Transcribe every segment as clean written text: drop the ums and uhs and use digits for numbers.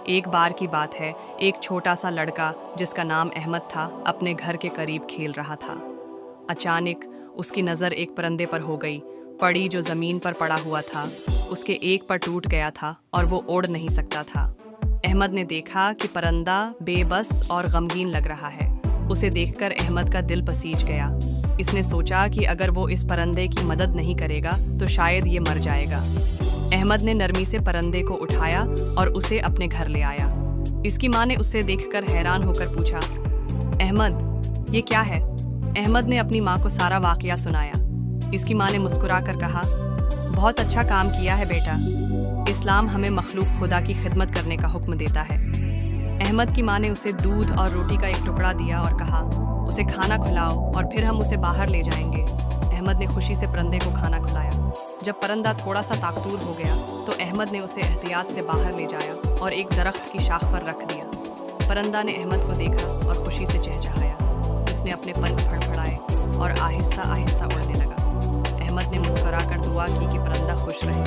ایک بار کی بات ہے، ایک چھوٹا سا لڑکا جس کا نام احمد تھا اپنے گھر کے قریب کھیل رہا تھا۔ اچانک اس کی نظر ایک پرندے پر ہو گئی، پڑی جو زمین پر پڑا ہوا تھا۔ اس کے ایک پر ٹوٹ گیا تھا اور وہ اڑ نہیں سکتا تھا۔ احمد نے دیکھا کہ پرندہ بے بس اور غمگین لگ رہا ہے۔ اسے دیکھ کر احمد کا دل پسیج گیا۔ اس نے سوچا کہ اگر وہ اس پرندے کی مدد نہیں کرے گا تو شاید یہ مر جائے گا۔ احمد نے نرمی سے پرندے کو اٹھایا اور اسے اپنے گھر لے آیا۔ اس کی ماں نے اسے دیکھ کر حیران ہو کر پوچھا، احمد یہ کیا ہے؟ احمد نے اپنی ماں کو سارا واقعہ سنایا۔ اس کی ماں نے مسکرا کر کہا، بہت اچھا کام کیا ہے بیٹا۔ اسلام ہمیں مخلوق خدا کی خدمت کرنے کا حکم دیتا ہے۔ احمد کی ماں نے اسے دودھ اور روٹی کا ایک ٹکڑا دیا اور کہا، اسے کھانا کھلاؤ اور پھر ہم اسے باہر لے جائیں گے۔ احمد نے خوشی سے پرندے کو کھانا کھلایا۔ جب پرندہ تھوڑا سا طاقتور ہو گیا تو احمد نے اسے احتیاط سے باہر لے جایا اور ایک درخت کی شاخ پر رکھ دیا۔ پرندہ نے احمد کو دیکھا اور خوشی سے چہچہایا۔ اس نے اپنے پنکھ پھڑپھڑائے اور آہستہ آہستہ اڑنے لگا۔ احمد نے مسکرا کر دعا کی کہ پرندہ خوش رہے۔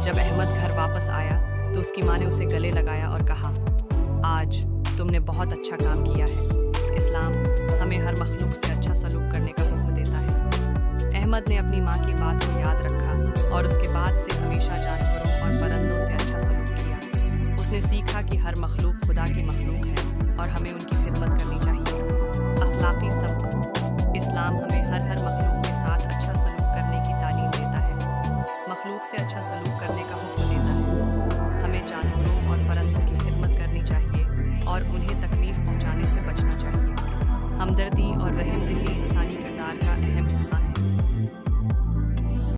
جب احمد گھر واپس آیا تو اس کی ماں نے اسے گلے لگایا اور کہا، آج تم نے بہت اچھا کام کیا ہے۔ اسلام ہمیں ہر مخلوق سے اچھا سلوک کرنے کا حکم دیتا ہے۔ احمد نے اپنی ماں کی بات کو یاد رکھا اور اس کے بعد سے ہمیشہ جانوروں اور پرندوں سے اچھا سلوک کیا۔ اس نے سیکھا کہ ہر مخلوق خدا کی مخلوق ہے اور ہمیں ان کی خدمت کرنی چاہیے۔ اخلاقی سبق: اسلام ہمیں ہر مخلوق کے ساتھ اچھا سلوک کرنے کی تعلیم دیتا ہے۔ مخلوق سے اچھا سلوک کرنے کا حکم دیتا ہے۔ ہمیں جانوروں اور پرندوں کی خدمت کرنی چاہیے اور انہیں تکلیف پہنچانے سے بچنا چاہیے۔ ہمدردی اور رحم دلی انسانی کردار کا اہم حصہ ہے۔